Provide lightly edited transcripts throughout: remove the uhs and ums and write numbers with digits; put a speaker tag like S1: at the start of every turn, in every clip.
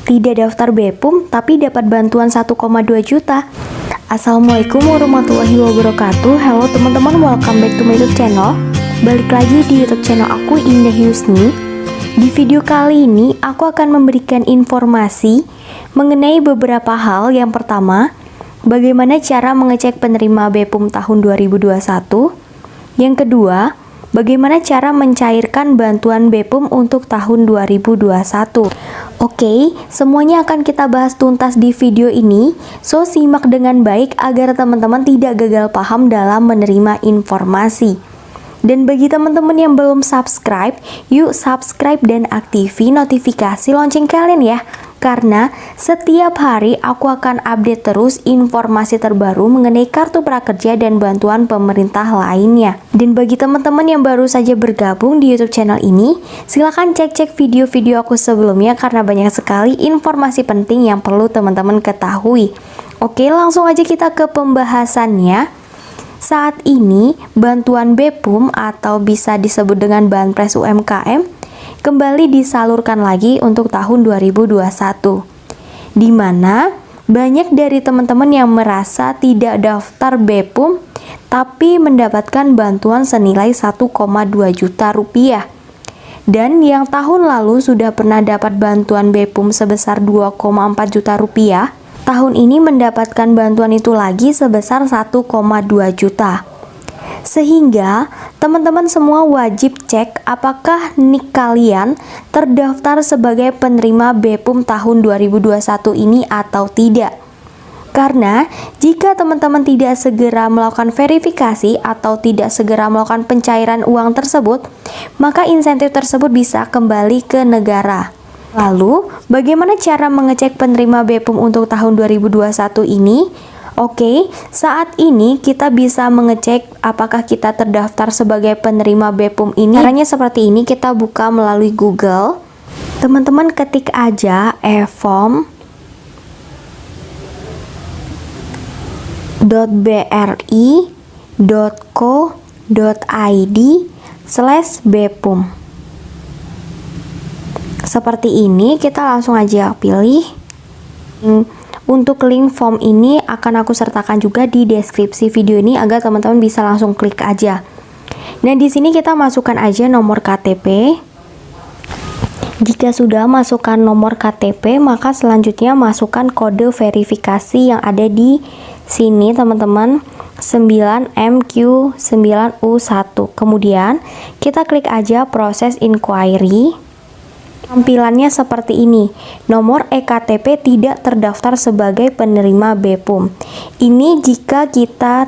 S1: Tidak daftar BEPUM tapi dapat bantuan 1,2 juta. Assalamualaikum warahmatullahi wabarakatuh. Halo teman-teman, welcome back to my YouTube channel. Balik lagi di YouTube channel aku, Indah Yusni. Di video kali ini aku akan memberikan informasi mengenai beberapa hal. Yang pertama, bagaimana cara mengecek penerima BEPUM tahun 2021. Yang kedua, bagaimana cara mencairkan bantuan BEPUM untuk tahun 2021. Oke, semuanya akan kita bahas tuntas di video ini, so simak dengan baik agar teman-teman tidak gagal paham dalam menerima informasi. Dan bagi teman-teman yang belum subscribe, yuk subscribe dan aktifin notifikasi lonceng kalian ya. Karena setiap hari aku akan update terus informasi terbaru mengenai kartu prakerja dan bantuan pemerintah lainnya. Dan bagi teman-teman yang baru saja bergabung di YouTube channel ini, silahkan cek-cek video-video aku sebelumnya karena banyak sekali informasi penting yang perlu teman-teman ketahui. Oke, langsung aja kita ke pembahasannya. Saat ini, bantuan BEPUM atau bisa disebut dengan Banpres UMKM kembali disalurkan lagi untuk tahun 2021, di mana banyak dari teman-teman yang merasa tidak daftar BEPUM tapi mendapatkan bantuan senilai 1,2 juta rupiah, dan yang tahun lalu sudah pernah dapat bantuan BEPUM sebesar 2,4 juta rupiah, tahun ini mendapatkan bantuan itu lagi sebesar 1,2 juta. Sehingga teman-teman semua wajib cek apakah NIK kalian terdaftar sebagai penerima BEPUM tahun 2021 ini atau tidak. Karena jika teman-teman tidak segera melakukan verifikasi atau tidak segera melakukan pencairan uang tersebut, maka insentif tersebut bisa kembali ke negara. Lalu, bagaimana cara mengecek penerima BEPUM untuk tahun 2021 ini? Oke, saat ini kita bisa mengecek apakah kita terdaftar sebagai penerima BEPUM ini. Caranya seperti ini, kita buka melalui Google. Teman-teman ketik aja efom.bri.co.id/BEPUM. Seperti ini, kita langsung aja pilih. Untuk link form ini akan aku sertakan juga di deskripsi video ini agar teman-teman bisa langsung klik aja. Nah, di sini kita masukkan aja nomor KTP. Jika sudah masukkan nomor KTP, maka selanjutnya masukkan kode verifikasi yang ada di sini, teman-teman, 9MQ9U1. Kemudian kita klik aja proses inquiry. Tampilannya seperti ini. Nomor eKTP tidak terdaftar sebagai penerima BEPUM. Ini jika kita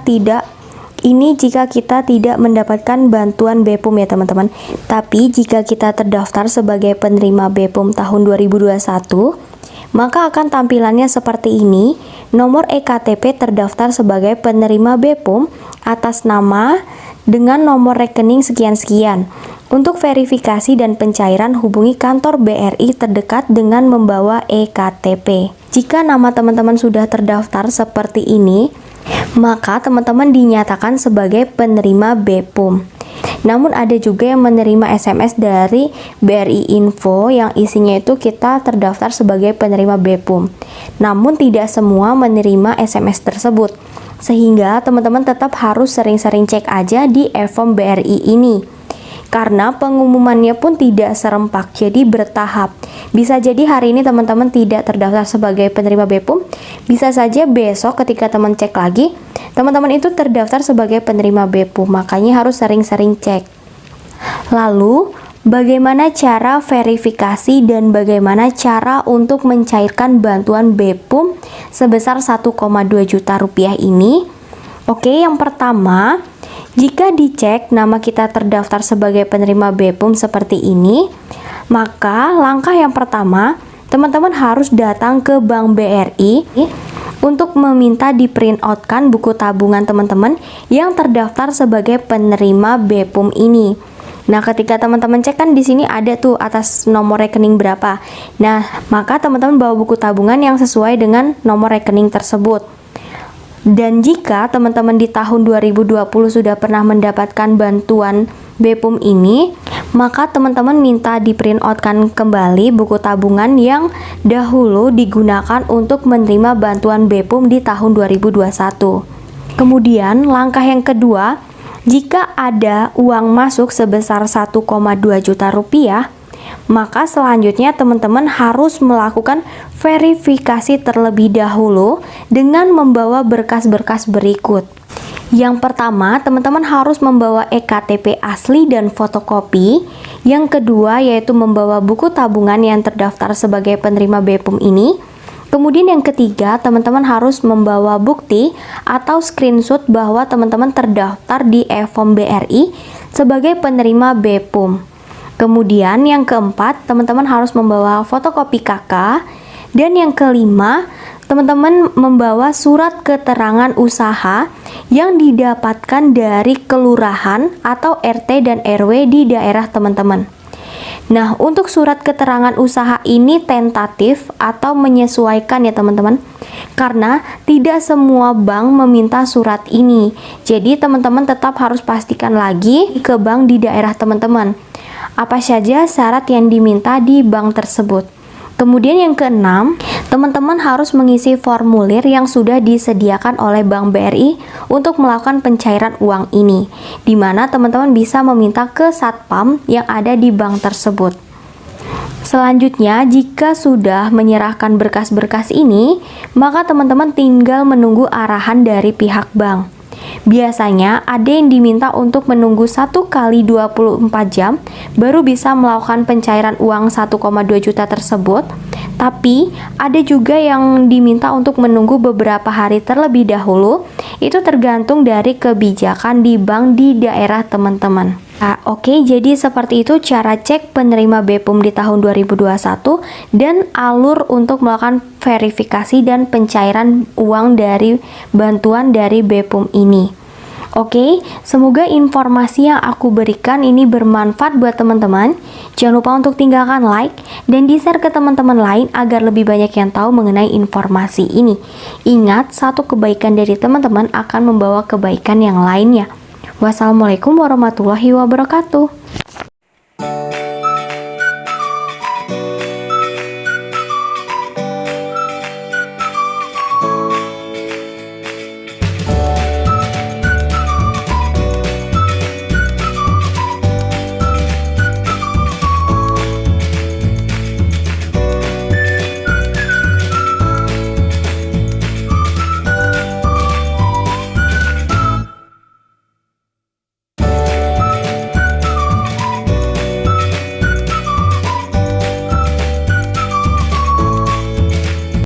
S1: tidak mendapatkan bantuan BEPUM ya teman-teman. Tapi jika kita terdaftar sebagai penerima BEPUM tahun 2021, maka akan tampilannya seperti ini. Nomor eKTP terdaftar sebagai penerima BEPUM atas nama dengan nomor rekening sekian-sekian. Untuk verifikasi dan pencairan, hubungi kantor BRI terdekat dengan membawa eKTP. Jika nama teman-teman sudah terdaftar seperti ini, maka teman-teman dinyatakan sebagai penerima BEPUM. Namun ada juga yang menerima SMS dari BRI Info yang isinya itu kita terdaftar sebagai penerima BEPUM. Namun tidak semua menerima SMS tersebut. Sehingga teman-teman tetap harus sering-sering cek aja di e-form BRI ini. Karena pengumumannya pun tidak serempak, jadi bertahap. Bisa jadi hari ini teman-teman tidak terdaftar sebagai penerima BEPUM, bisa saja besok ketika teman cek lagi, teman-teman itu terdaftar sebagai penerima BEPUM. Makanya harus sering-sering cek. Lalu, bagaimana cara verifikasi dan bagaimana cara untuk mencairkan bantuan BEPUM sebesar 1,2 juta rupiah ini? Oke, yang pertama, jika dicek nama kita terdaftar sebagai penerima BEPUM seperti ini, maka langkah yang pertama, teman-teman harus datang ke Bank BRI untuk meminta di print outkan buku tabungan teman-teman yang terdaftar sebagai penerima BEPUM ini. Nah, ketika teman-teman cek kan di sini ada tuh atas nomor rekening berapa. Nah, maka teman-teman bawa buku tabungan yang sesuai dengan nomor rekening tersebut. Dan jika teman-teman di tahun 2020 sudah pernah mendapatkan bantuan BEPUM ini, maka teman-teman minta di print outkan kembali buku tabungan yang dahulu digunakan untuk menerima bantuan BEPUM di tahun 2021. Kemudian langkah yang kedua, jika ada uang masuk sebesar 1,2 juta rupiah, maka selanjutnya teman-teman harus melakukan verifikasi terlebih dahulu dengan membawa berkas-berkas berikut. Yang pertama, teman-teman harus membawa EKTP asli dan fotokopi. Yang kedua, yaitu membawa buku tabungan yang terdaftar sebagai penerima BEPUM ini. Kemudian yang ketiga, teman-teman harus membawa bukti atau screenshot bahwa teman-teman terdaftar di e-form BRI sebagai penerima BEPUM. Kemudian yang keempat, teman-teman harus membawa fotokopi KK. Dan yang kelima, teman-teman membawa surat keterangan usaha yang didapatkan dari kelurahan atau RT dan RW di daerah teman-teman. Nah, untuk surat keterangan usaha ini tentatif atau menyesuaikan ya teman-teman, karena tidak semua bank meminta surat ini. Jadi teman-teman tetap harus pastikan lagi ke bank di daerah teman-teman apa saja syarat yang diminta di bank tersebut. Kemudian yang keenam, teman-teman harus mengisi formulir yang sudah disediakan oleh Bank BRI untuk melakukan pencairan uang ini, di mana teman-teman bisa meminta ke Satpam yang ada di bank tersebut. Selanjutnya, jika sudah menyerahkan berkas-berkas ini, maka teman-teman tinggal menunggu arahan dari pihak bank. Biasanya ada yang diminta untuk menunggu 1 kali 24 jam baru bisa melakukan pencairan uang 1,2 juta tersebut. Tapi ada juga yang diminta untuk menunggu beberapa hari terlebih dahulu. Itu tergantung dari kebijakan di bank di daerah teman-teman. Oke, jadi seperti itu cara cek penerima BEPUM di tahun 2021 dan alur untuk melakukan verifikasi dan pencairan uang dari bantuan dari BEPUM ini. Oke, semoga informasi yang aku berikan ini bermanfaat buat teman-teman. Jangan lupa untuk tinggalkan like dan di-share ke teman-teman lain agar lebih banyak yang tahu mengenai informasi ini. Ingat, satu kebaikan dari teman-teman akan membawa kebaikan yang lainnya. Wassalamualaikum warahmatullahi wabarakatuh.